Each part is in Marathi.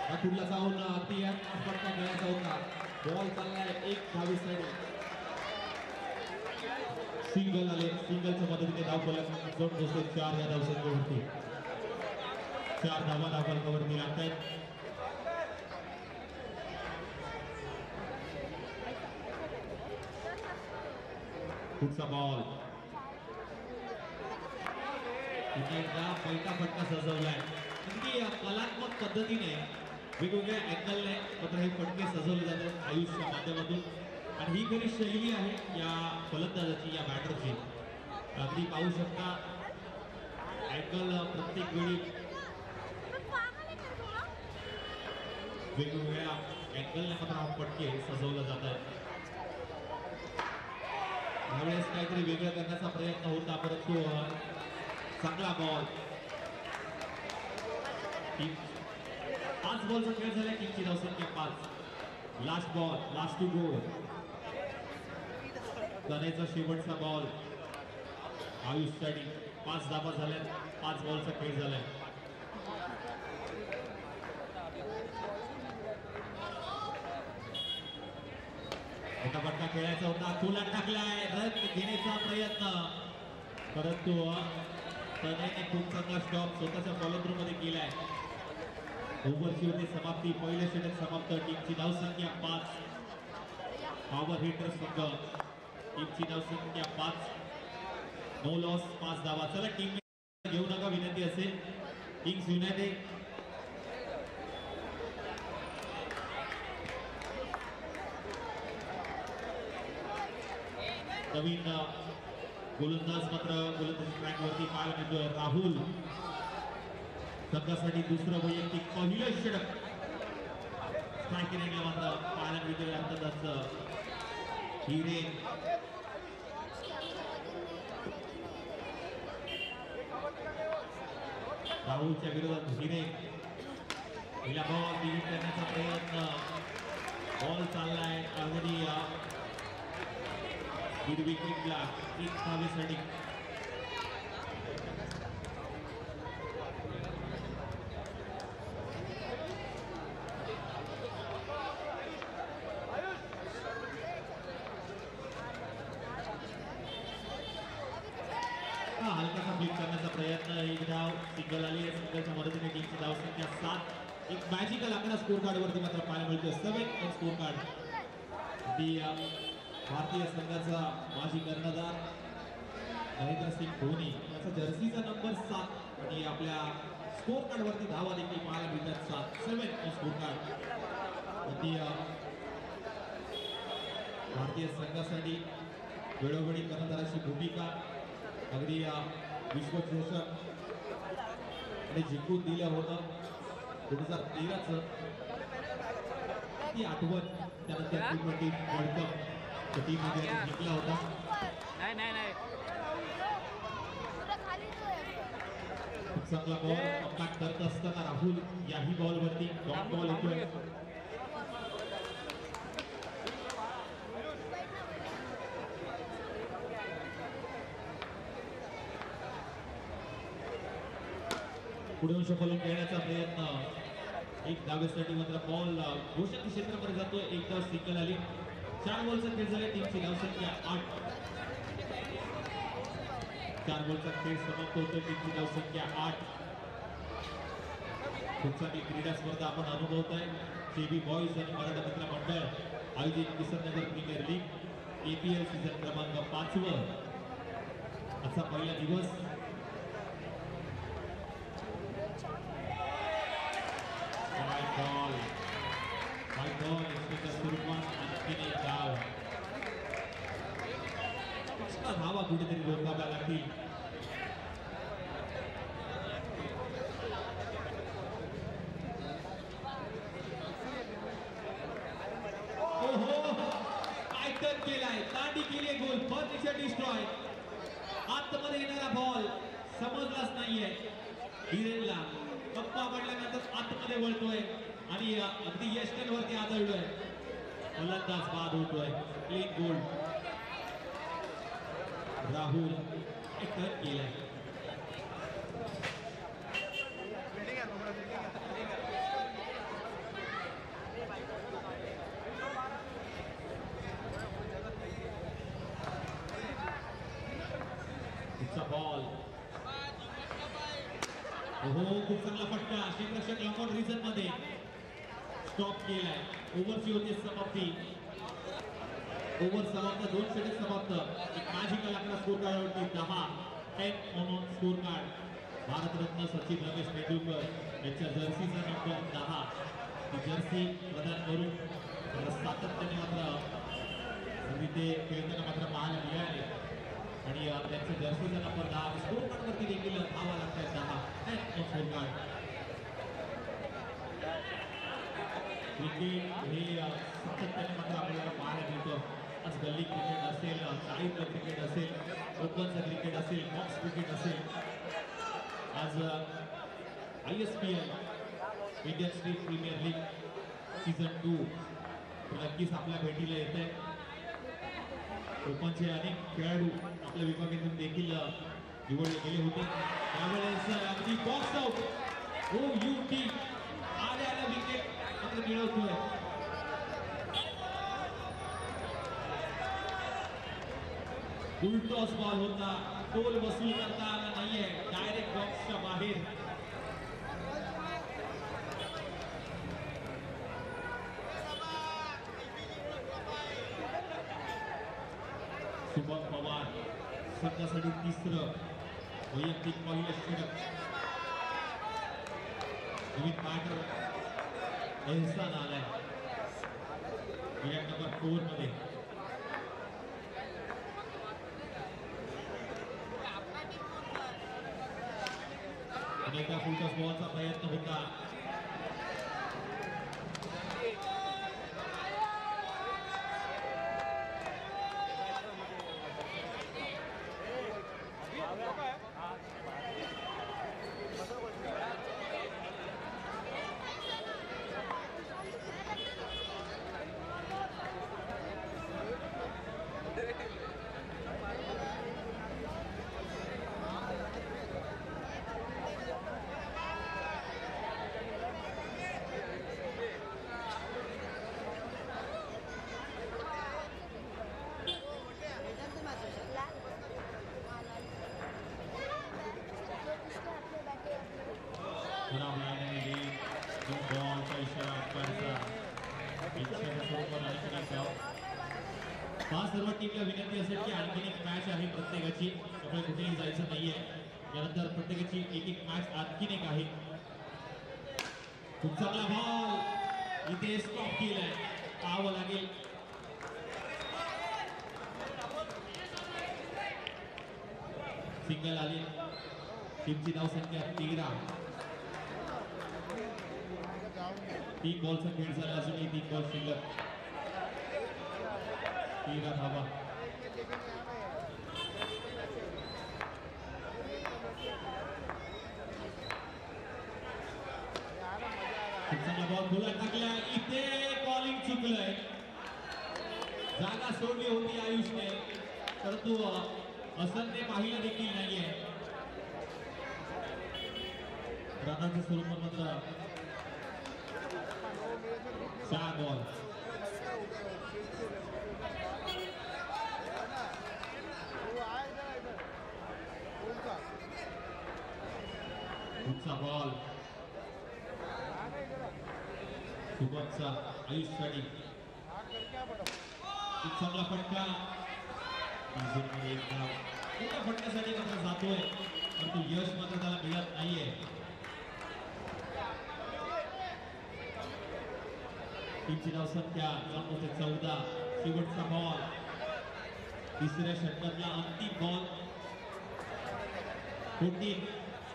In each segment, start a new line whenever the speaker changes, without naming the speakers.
राठोडला जाऊन अगदी फटका खेळायचा होता. बॉल चाललाय एक 22 सिंगल आले. सिंगलच्या मदतीने धाव फलक जोड बसतो 4 या धावसंख्येवरती. 4 धावा धाव फलकावरती लागतायत. पुढचा बॉल एकदा पहिला फटका सजवलाय. अगदी कलात्मक पद्धतीने वेगवेगळ्या अँगलने मात्र हे फटके सजवले जातात आयुषच्या माध्यमातून. आणि ही खरी शैली आहे या फलंदाजाची, या बॅटरची. अगदी पाहू शकता अँगल प्रत्येक वेळी वेगवेगळ्या अँगलने मात्र हा फटके सजवले जातात. यावेळेस काहीतरी वेगळं करण्याचा प्रयत्न होता परंतु चांगला बॉल. 5 बॉलचा खेळ झाला. टीमची धावसंख्या 5. Last ball, last two go. कनेचा शेवटचा बॉल आयुषसाठी. 5 धावा झाल्यात. 5 बॉलचा खेळ झालाय. मोठा फटका खेळायचा होता. खोलात टाकलाय. रन घेण्याचा प्रयत्न परंतु तनेने खूप चांगला स्टॉप स्वतःच्या फॉलोथ्रू मध्ये केलाय. ओव्हरची होती समाप्ती. पहिलं षटक समाप्त. टीमची धावसंख्या 5. पॉवर हिटर संघ. टीमची धावसंख्या 5. No loss. 5 धावा. चला टीम घेऊ नका विनंती असेल. किंग्स युनायटेड नवीन गोलंदाज मात्र गोलंदाजी ट्रॅकवरती पाहायला मिळतोय. राहुल संघासाठी दुसरं वैयक्तिक पहिलं षटक स्ट्रायकिंग रेंजला मात्र पाहायला मिळतोय. अर्थातच हिरे राहुलच्या विरोधात हिरे पहिला बॉल डिलीट करण्याचा प्रयत्न. बॉल चाललाय अगदी मिड विकेटला. 1 धावेसाठी. हलकासा फ्लिप करण्याचा प्रयत्न. 1 धाव. सिंगल आली. सिंगलच्या मदतीने टीमची धावसंख्या 7. एक मॅजिकल आकडा स्कोर कार्ड वरती मात्र पाहायला मिळतोय. 7 स्कोर कार्ड. भारतीय संघाचा माजी कर्णधार महेंद्रसिंग धोनी याचा जर्सीचा नंबर 7 आणि आपल्या स्कोर कार्ड वरती धावा देखील पाहायला मिळतात. 7 स्कोर कार्ड. भारतीय संघासाठी वेळोवेळी कर्णधाराची भूमिका. अगदी विश्वचषक आणि जिंकून दिलं होतं 2013चं. ती आठवण. त्यानंतर T20 वर्ल्ड कप टीममध्ये जिंकला होता. चांगला बॉल अटॅक करत असताना राहुल याही बॉलवरती डॉट बॉल येतोय. पुढे फलक खेळण्याचा प्रयत्न. 1 धावेसाठी मात्र बॉल घोषक क्षेत्रामध्ये जातोय. 1 धाव सिंगल आली. 4 बॉलचा खेळ झाला. टीमची धावसंख्या 8. 4 बॉलचा खेळ समाप्त होतो. टीमची धावसंख्या 8. खूप सारी क्रीडा स्पर्धा आपण अनुभवतोय. जेबी बॉयज आणि मराठा मित्र मंडळ आयोजित किसननगर प्रीमियर लीग APL सीझन क्रमांक 5. असा पहिला दिवस. धावा कुठेतरी रोखाव्या लागतील. काय टर्न केलाय. दांडी केली. गोल. Furniture destroy. आतमध्ये येणारा बॉल समजलाच नाहीये हिरेनला. गप्पा पडल्यानंतर आतमध्ये वळतोय आणि अगदी यष्टनवरती आदळलोय. फलंदाज बाद होतोय. Clean gold. राहुल टर्न केलाय. पुढचा बॉल हो खूप चांगला फटका क्षेत्ररक्षक लॉकआउट रिझन मध्ये स्टॉप केलाय ओव्हरची होती समाप्ती ओव्हर समाप्त 2 षटक समाप्त एक मॅजिकल आकडा स्कोर कार्डवरती 10 म्हणून स्कोर कार्ड भारतरत्न सचिन रमेश तेंडुलकर यांच्या जर्सीचा नंबर 10 ती जर्सी प्रदान करून सातत्याने मात्र ते खेळताना मात्र पाहायला मिळाले आणि त्यांच्या जर्सीचा नंबर 10 स्कोर कार्डवरती देखील धावा लागतात 10 स्कोर कार्ड क्रिकेट हे सातत्याने मात्र आपल्याला पाहायला मिळतं आज गल्ली क्रिकेट असेल चाळीतलं क्रिकेट असेल ओपनचं क्रिकेट असेल बॉक्स क्रिकेट असेल आज ISPL Indian state premier league season 2 नक्कीच आपल्या भेटीला येत आहे ओपनचे अनेक खेळाडू आपल्या विभागातून देखील निवडले गेले होते त्यावेळेस अगदी बॉक्स आउट OUT आल्या विकेट मात्र मिळवतोय उलटॉस बॉल होता टोल वसूल करता आला नाहीये डायरेक्ट बॉक्सच्या बाहेर शुभम पवार संघासाठी तिसरं वैयक्तिक पहिलं षटक नवीन बॅटर एहसान आलाय विकेट नंबर 4 मध्ये अनेकदा फुलटॉस बॉलचा प्रयत्न होता सर्व टीमला विनंती असेल की आणखी एक मॅच आहे प्रत्येकाची त्यामुळे कुठेही जायचं नाहीये यानंतर प्रत्येकाची एक मॅच आणखी एक आहे खूप चांगला बॉल इथे स्टॉप केलाय पाहावं लागेल सिंगल आली टीमची धावसंख्या 13 3 बॉलचा खेळ झाला अजूनही 3 बॉल शिल्लक 13 धावा चांगला बॉल खुला टाकला इथे बॉलिंग चुकलंय जागा सोडली होती आयुषने परंतु असंने पाहिलं देखील नाहीये रनाचं स्वरूप मात्र 4 बॉल पुढचा बॉल शुभमचा आयुष साठी चांगला फटका फटक्यासाठी मात्र जातोय परंतु यश मात्र त्याला मिळत नाहीये टीमची धावसंख्या 14 शेवटचा बॉल तिसऱ्या षटकातला अंतिम बॉल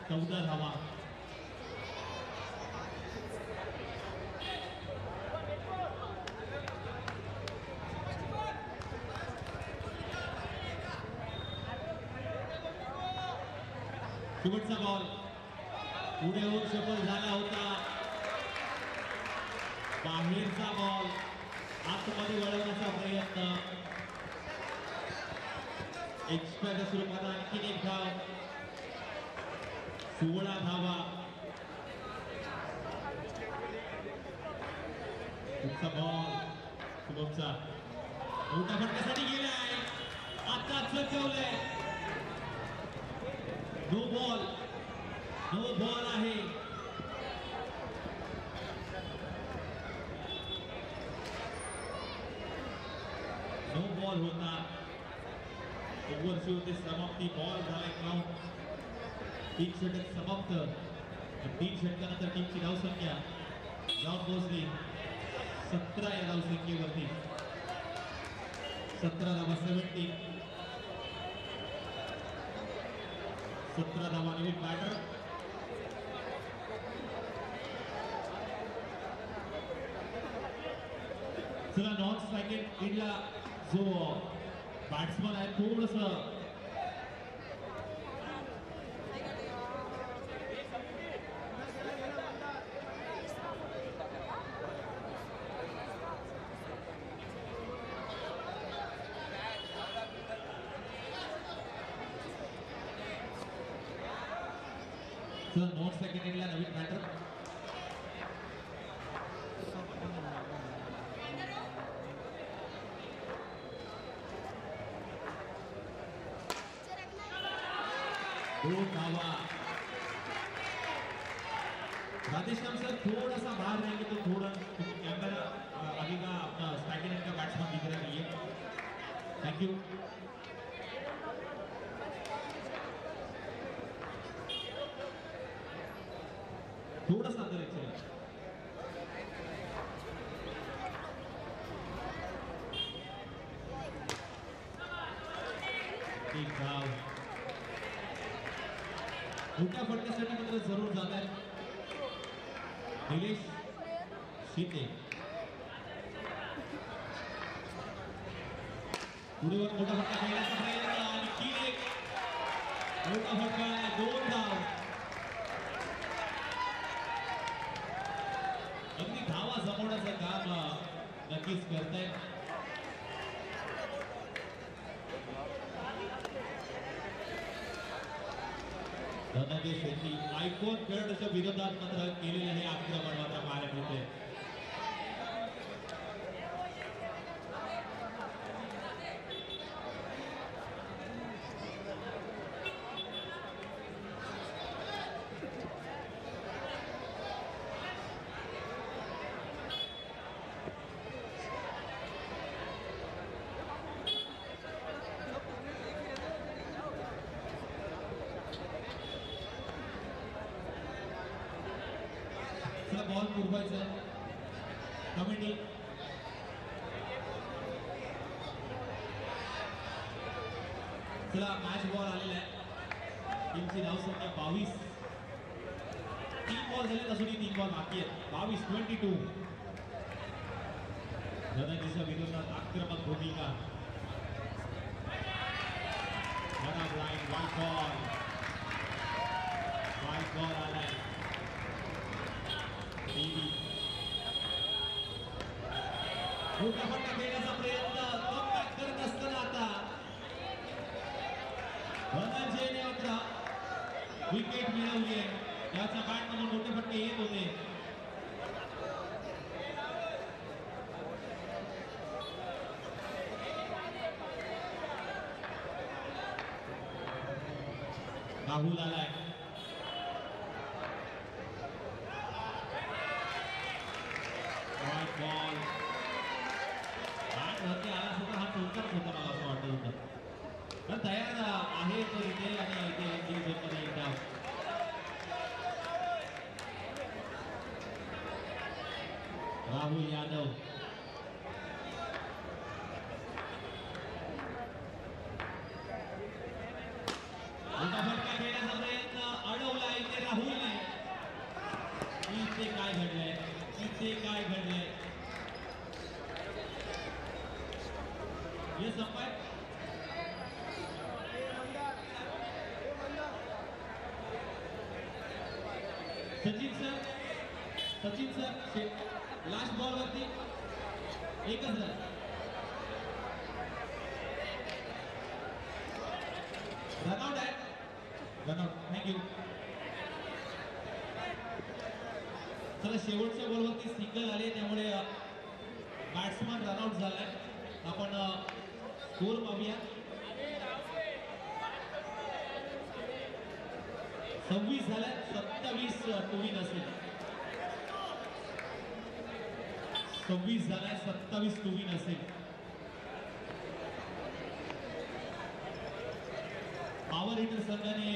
14 धावा शेवटचा बॉल पुढे होऊन सफल झाला होता बाहेरचा बॉल आतमध्ये वळवण्याचा प्रयत्न एक्स्ट्राच्या स्वरूपात आणखी एक धाव 16 धावा पुढचा बॉल शुभमचा मोठा फटक्यासाठी गेलाय आता चकवलंय नो बॉल, नो बॉल आहे. नो बॉल होता. ओव्हरची होते समाप्ती. बॉल झालाय काउंट. 3 षटक समाप्त. 3 षटकानंतर टीमची धावसंख्या जाऊन पोहोचली 17 या धावसंख्येवरती. 17 धावा 70. 17 धावा. नवीन बॅटर चला नॉन स्ट्रायकिंग एंडला जो बॅट्समन आहे थोडस नॉन स्ट्रायकिंग एंडला नवीन बॅटर दो धावा. राधेश्याम सर थोड़ा सा बाहर रहेंगे तो थोड़ा कैमरा आगे का अपना स्ट्राइकर का बैट्समैन दिख रहा है. Thank you. थोड़ा सा अंदर चले. एक धाव. मोठ्या फटक्यासाठी मात्र जरूर जात आहे निलेश शिंदे. पुढे मोठा फटका खेळण्याचा प्रयत्न. आणखी एक मोठा फटका. 2 धाव. अगदी धावा जमवण्याचं काम नक्कीच करतायत. धनंजय शेट्टी आयकॉन खेळाडूच्या विरोधात मात्र केलेले हे आक्रमण मात्र पाहायला मिळते. बॉल पुरवायचा कमिटी. चला मॅच बॉल आलेला आहे. टीमची धावसंख्या 22. 3 बॉल झाले अजूनही 3 बॉल बाकी आहेत. 22-22. धनंजयच्या विरोधात आक्रमक भूमिका. वाईट बॉल आलाय. मोठा फटका खेळण्याचा प्रयत्न कमबॅक करत असताना आता धनंजयने मात्र विकेट मिळवली आहे. त्याच्या बॅटमधून मोठे फटके येत होते. राहुल आलाय. बॉल बॅट वरती आला सुद्धा हा चौकारच होता. मला असं वाटत होतं. पण तयार आहे तो इथे आणि इथे मध्ये एक डाव. राहुल यादव मोठा फटका खेळण्याचा प्रयत्न अडवला इथे राहुलने. इथे काय घडलंय. इथे काय घडलंय. ये संपाय सचिन सर लास्ट बॉल वरती एकच रन. रनआउट आहे. रनआउट. थँक्यू. चला शेवटच्या बॉलवरती सिंगल आले त्यामुळे बॅट्समन रनआउट झालाय. आपण स्कोर पाहूया. 26 झाल्या, 27 टू विन असेल. 26 झाल्या, 27 टू विन असेल. पॉवर हिटर संघाने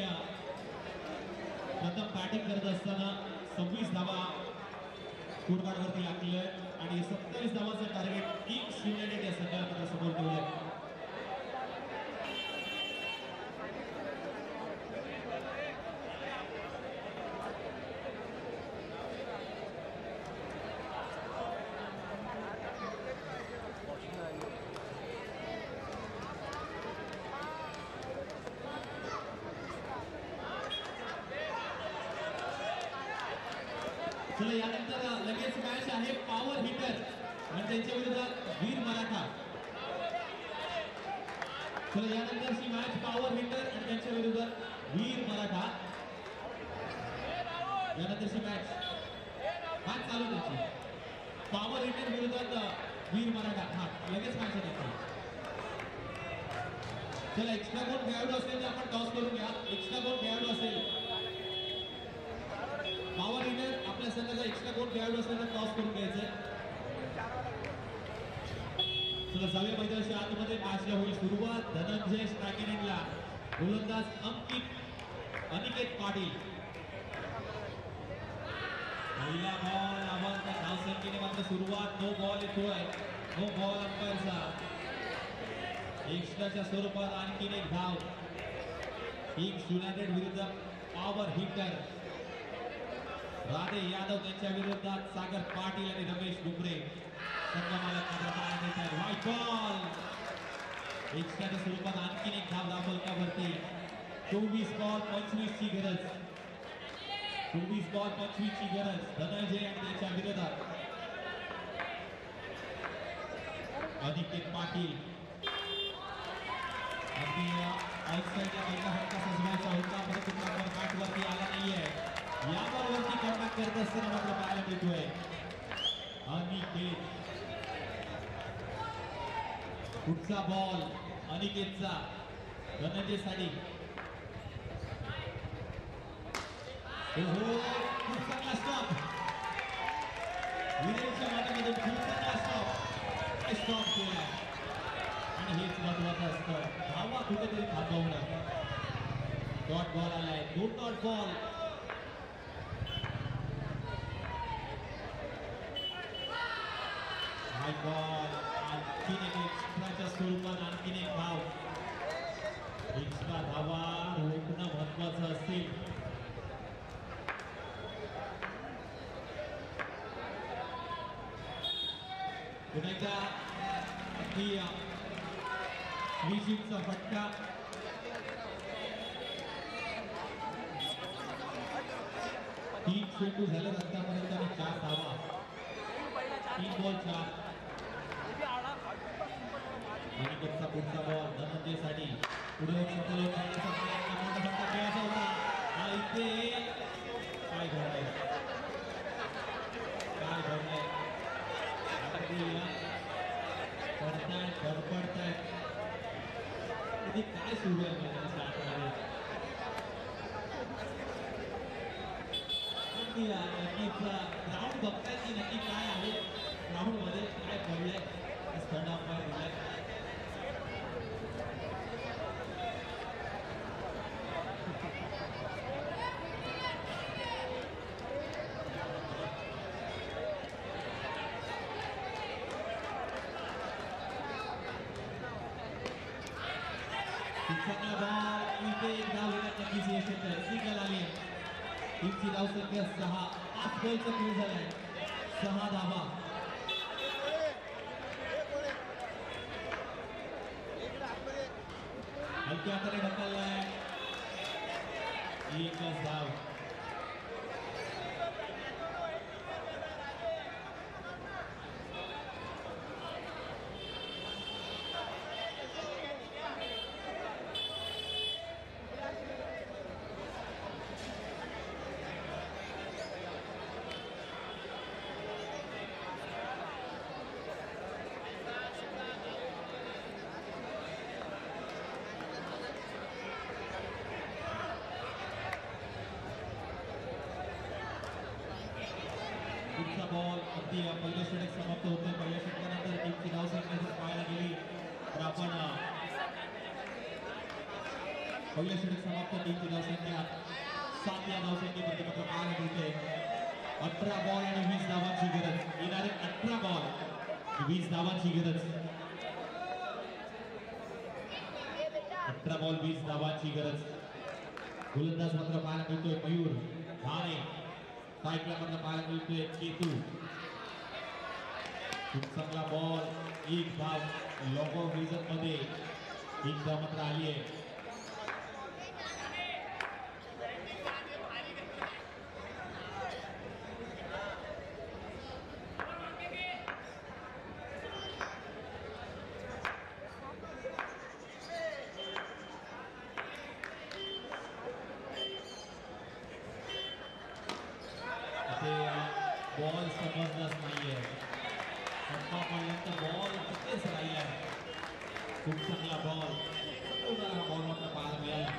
प्रथम बॅटिंग करत असताना 26 धावा स्कोरकार्डवरती लागलेलं आहे आणि 27 धावाचं टार्गेट किंग्स युनायटेड या संघाला समोर ठेवलंय. चला यानंतर लगेच मॅच आहे पॉवर हिटर आणि त्यांच्या विरोधात वीर मराठा. चला यानंतरची मॅच पॉवर हिटर आणि त्यांच्या विरोधात वीर मराठा. यानंतरची मॅच चालू त्यांची पॉवर हिटर विरोधात वीर मराठा. हा लगेच मॅच आहे. चला एक्स्ट्रा कोण खेळाडू असेल तर आपण टॉस करून घ्या. एक्स्ट्रा कोण खेळाडू असेल पॉवर हिटर आपल्या संघाचा एक्स्ट्रा कोण खेळाडू असेल तर टॉस करून घ्यायचंय. चला जाऊया मैदानाच्या आतमध्ये. मॅचला होईल सुरुवात. धनंजय स्ट्रायकिंगला गोलंदाज अनिकेत पाटील. पहिला बॉल आव्हान धावसंख्येने मात्र सुरुवात. नो बॉल येतोय. नो बॉल अंपायरचा. एक्स्ट्राच्या स्वरूपात आणखीन एक धाव. किंग्स युनायटेड विरुद्ध पॉवर हिटर. राधे यादव त्यांच्या विरोधात सागर पाटील आणि रमेश डुबरे. संघमालक व्हाईट बॉल. एक्स्ट्राच्या स्वरूपात आणखीन एक धाव धावफलकावरती. 24 बॉल 25 ची गरज. 24 बॉल 25 ची गरज धनंजय आणि त्यांच्या विरोधात अनिकेत पाटील. अगदी आउटसाइडला पहिला फटका सजवायचा होता परंतु बॅटवरती आला नाहीये. या बॉलवरती कॉन्टॅक्ट करत असताना मात्र पाहायला मिळतोय अनिकेत. पुढचा बॉल अनिकेतचा धनंजयसाठी. खूप चांगला स्टॉप. विरेनच्या माध्यमातून खूप चांगला स्टॉप केला आणि हेच महत्वाचं असतं. धावा कुठेतरी थांबवणं. डॉट बॉल आलाय. 2 डॉट बॉल. बॉल आणखीन एक एक्स्ट्राच्या स्वरूपात आणखीन एक धाव. एक्स्ट्रा धावा रोखणं महत्वाचं असेल. पुण्याच्या स्वीचिंगचा फटका. तीन चेंडू झाले आतापर्यंत आणि 4 धावा. 3 बॉल 4. अनिकेतचा पुढचा बॉल धनंजयसाठी. पुढे फटका खेळायचा होता. इथे काय घडलंय काय घडलंय पडतायत धडपडतायत. इथे काय सुरू आहे मैदानाच्या आतमध्ये. ग्राउंड बघतायत की नक्की काय आहे ग्राउंड मध्ये काय घडलंय. थर्ड अंपायर दिलाय. चांगला बॉल. इथे एक धाव घेण्यात नक्कीच यश येतंय. सिंगल आली आहे. टीमची धावसंख्या 6. 5 बॉलचा खेळ झालाय. 6 धावा. हलक्या हाताने ढकललाय. एकच धाव. अगदी पहिलं षटक समाप्त होते. पहिल्या षटकानंतर टीमची धावसंख्या जर पाहायला गेली तर आपण पहिलं षटक समाप्त टीमची धावसंख्या 7 या धावसंख्येवरती मात्र पाहायला मिळते. 18 बॉल आणि 20 धावांची गरज. येणारे 18 बॉल 20 धावांची गरज. 18 बॉल 20 धावांची गरज. गोलंदाज मात्र पाहायला मिळतोय मयूर ठाणे. स्ट्राईकला मात्र पाहायला मिळतोय केतू. खूप चांगला बॉल. एक धाव लॉक ऑफ रिझन मध्ये एक धाव मात्र आली आहे. बॉल समजलाच नाहीये. पर्यंत बॉल तिथेच राहिलाय. खूप चांगला बॉल. बॉल मात्र पाहायला मिळाला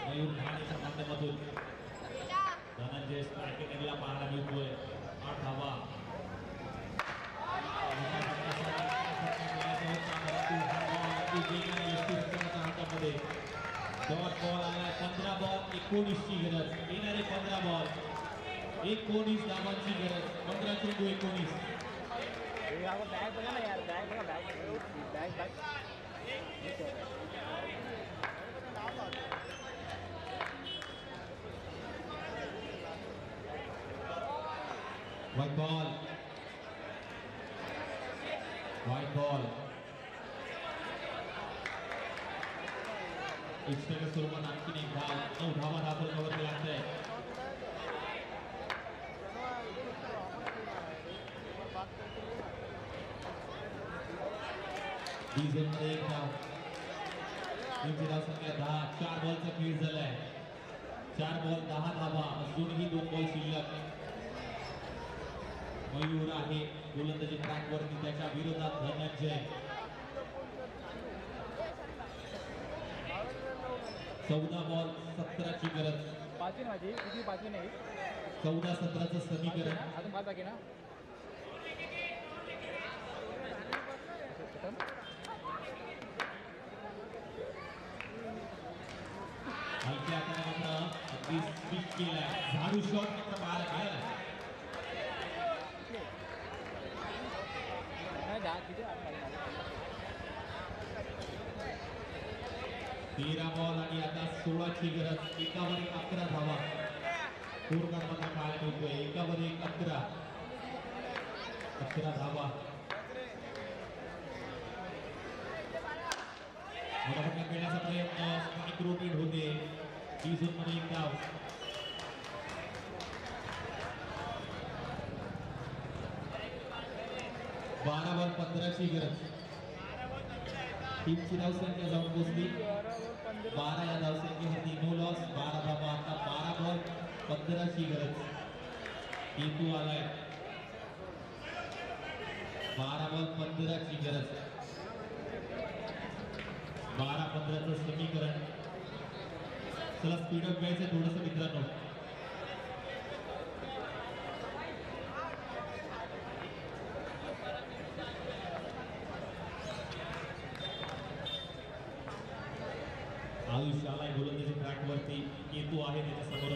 मयूर ठाणेच्या माध्यमातून. धनंजय स्ट्रायकेला पाहायला मिळतोय 8 धावा. हातामध्ये डॉट बॉल आलाय. 15 बॉल 19 ची गरज. येणारे 15 बॉल 19 धावांची गरज. 15 चेंडू 19.
बैग बघा ना यार. बैग बघा. बैग
व्हाईट बॉल. White ball. एक्स्ट्राच्या स्वरूपात आणखीन एक धाव. 9 धावा दाखल लागतंय. मध्ये एक धाव. टीमची धावसंख्या 10. 4 बॉलचा खेळ झालाय. 4 बॉल 10 धावा. अजूनही 2 बॉल शिल्लक. मयूर आहे गोलंदाजी ट्रॅकवरती. त्याच्या विरोधात धनंजय. 14 बॉल 17 ची गरज. 14-17चं समीकरण.
अजून 5 बाकी ना.
हलक्या हाताने अगदी स्पीड केलाय. झाडू शॉट मात्र पाहायला मिळाला. 13 बॉल आणि आता 16 ची गरज. एकावर 11 धावा. स्कोर कार्ड मात्र पाहायला मिळतोय. एकावर 11 धावा. मोठा खेळण्याचा प्रयत्न. स्ट्राईक रोटेट होते. टी झोन मध्ये एक धाव. बारा बॉल 15 ची गरज. टीमची धावसंख्या जाऊन पोहोचली 12 या धावसंख्येवरती. No loss. 12 धावा. आता 12 बॉल 15 ची गरज. केतू आलाय. 12 बॉल 15 ची गरज. 12-15चं समीकरण. चला स्पीडअप घ्यायचं थोडंसं मित्रांनो. आयुष आलाय गोलंदाजी ट्रॅकवरती. केतू आहे त्याच्यासमोर.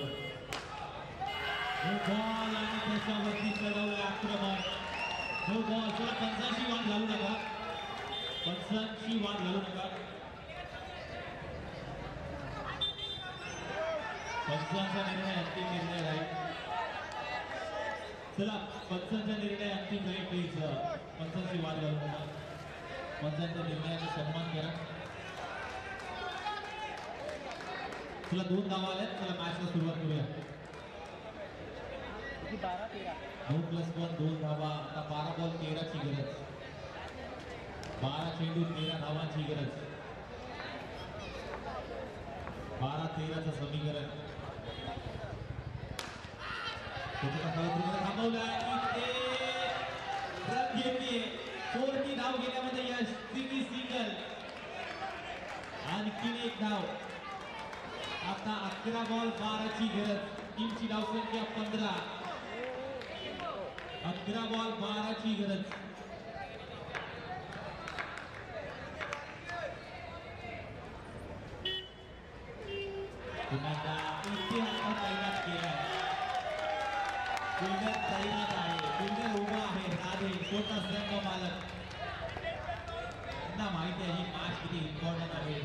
बॉल आणि त्याच्यावरती चढवलं आक्रमण. No ball. चला पंचांची वाद घालू नका. पंचांची वाद घालू नका. पंचांचा निर्णय अंतिम निर्णय राहील. चला पंचांचा निर्णय अंतिम राहील. प्लीज पंचांची वाद घालू नका. पंचांच्या निर्णयाचा सन्मान करा. चला 2 धावा आल्यात. चला मॅचला सुरुवात करूया. 2+1 2 धावा. आता 12 बॉल 13 ची गरज. 12 चेंडू 13 धावांची गरज. 12-13चं समीकरण. थांबवलाय. रन घेतलीये. 4 धाव घेण्यामध्ये यश. सिंगल. आणखीन एक धाव. आता 11 बॉल 12 ची गरज. टीमची धावसंख्या 15. 11 बॉल 12ची गरज. पुन्हा एकदा इतिहास तैनात केलाय. फिल्डर तैनात आहे, फिल्डर उभा आहे, राधे छोटा संघ मालक. त्यांना माहिती आहे ही मॅच किती इम्पॉर्टंट आहे.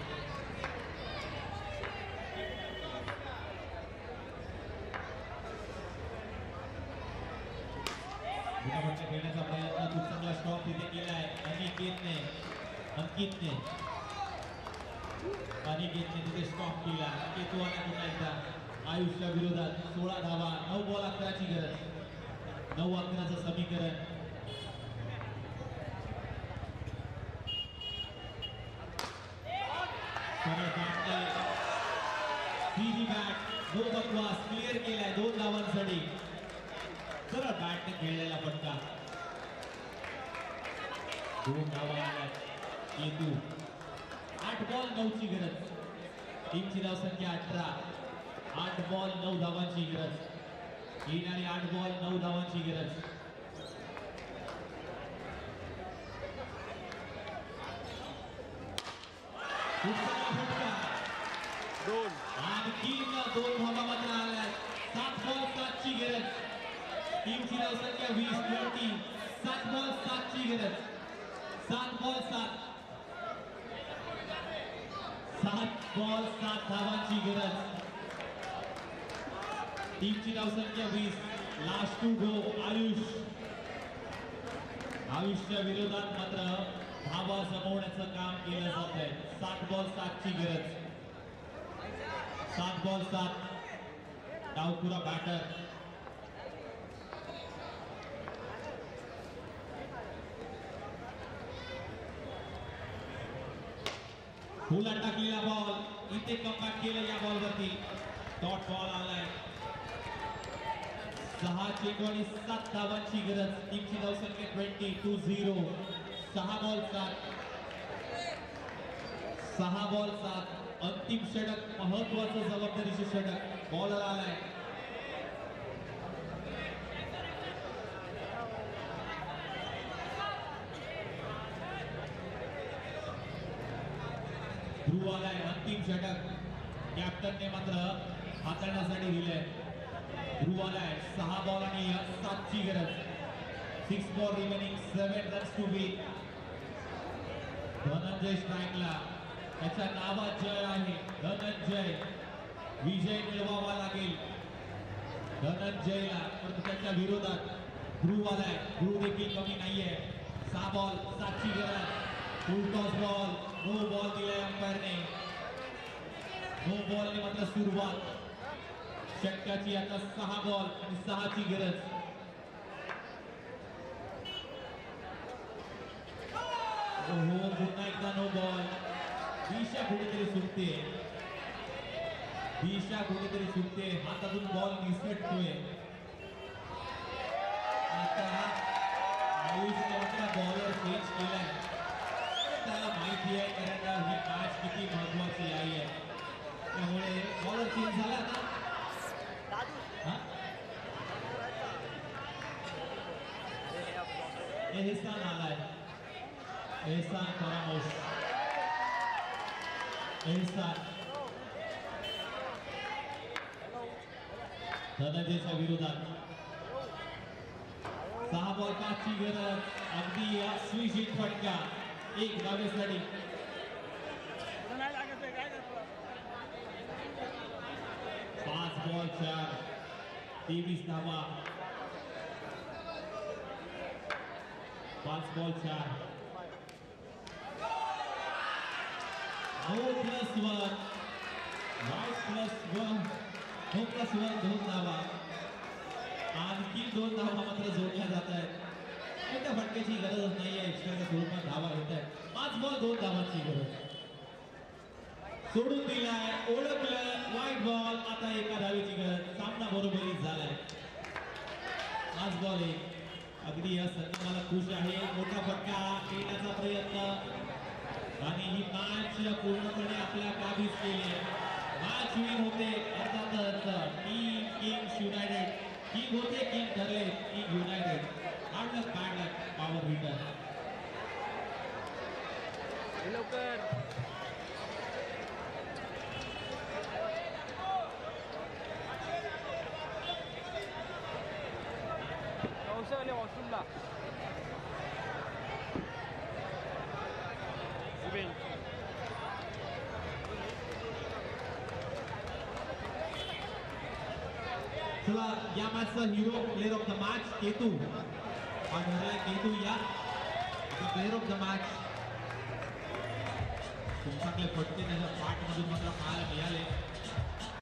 गुणाबट्टा खेळण्याचा प्रयत्न, खूप चांगला स्टॉप तिथे केलाय अनिकेतने. तिथे स्टॉप केला. केतुआने पुन्हा एकदा आयुषच्या विरोधात 16 धावा. 9 बॉल 11ची गरज. 9-11चं समीकरण. बॅट नो बकवास क्लिअर केलाय 2 धावांसाठी. सरळ बॅटने खेळलेला फटका. 2 धावा आल्या. केतू. 8 बॉल 9ची गरज. टीमची धावसंख्या 18. 8 बॉल 9 धावांची गरज. येणारी 8 बॉल 9 धावांची गरज. आणखी 2 धावा मात्र आल्या. 7 बॉल 7ची गरज. टीमची धावसंख्या 20. 7 बॉल 7ची गरज. 7 बॉल 7. 7 बॉल 7 धावांची गरज. टीमची धावसंख्या 20. लास्ट टू गो आयुषच्या विरोधात मात्र धावा जमवण्याचं काम केलं जात आहे. 7 बॉल 7ची गरज. 7 बॉल 7. डावपुरा बॅटर. फुला टाकलेला बॉल. इथे कमबॅक केलं या बॉलवरती. डॉट बॉल आलाय. 6 चेंडू आणि 7 धावांची गरज. टीमची धावसंख्या 20. 6 बॉल 7. 6 बॉल 7. अंतिम षटक, महत्वाचं जबाबदारीचे षटक. बॉलर आलाय. ध्रुव आलाय. अंतिम षटक कॅप्टनने मात्र हाताळण्यासाठी दिलंय. ध्रुव आलाय. 6 बॉल आणि 7ची गरज. 6 ball remaining. 7 runs to be. Dhananjay स्ट्राईकला. त्याच्या नावात जय आहे. धनंजय. विजय मिळवावा लागेल धनंजयला. परंतु त्याच्या विरोधात ध्रुव आलाय. ध्रुव देखील कमी नाहीये. 6 बॉल 7ची गरज. Full toss ball. No ball दिलाय अंपायरने. नो बॉलने मात्र सुरुवात षटकाची. आता 6 बॉल आणि 6ची गरज. ओहो, पुन्हा एकदा नो बॉल. दिशा कुठेतरी सुटते. हातातून बॉल निसटतोय. आता आयुषने मात्र बॉलर चेंज केलाय. त्याला माहिती आहे कारण ही मॅच किती महत्वाची आहे. त्यामुळे बॉलर चेंज झाला ना. एहसान आलाय. एहसान फरामोश. एहसान धनंजयच्या विरोधात. 6 बॉल 5ची गरज. अगदी सुनिश्चित फटका. 1 धावेसाठी. 5 बॉल 4. 23 धावा. 5 बॉल 4. 9+1. -1. 9+1 2 धावा. आणखी 2 धावा मात्र जोडल्या जात आहेत. त्या फटक्याची गरजच नाही आहे. एक्स्ट्राच्या स्वरूपात धावा येत आहेत. 5 बॉल 2 धावांची गरज. सोडून दिलाय. ओळखलं. वाईट बॉल. आता 1 धावेची गरज. सामना बरोबरीत झालाय. 5 बॉल 1. अगदी या संघाला खुश आहे. मोठा फटका खेळण्याचा प्रयत्न आणि ही मॅच पूर्णपणे आपल्या काबीज केली. मॅच विन होते. अर्थातच टीम किंग्स युनायटेड. किंग होते, किंग ठरले king united. Hard luck bad luck power hitter
लवकर वाले वॉशरूमला
चला या मॅचचा hero player of the match Ketu हा ठरलाय केतू या प्लेअर ऑफ द मॅच खूप चांगले फटके त्याच्या पाठमधून मात्र पाहायला मिळाले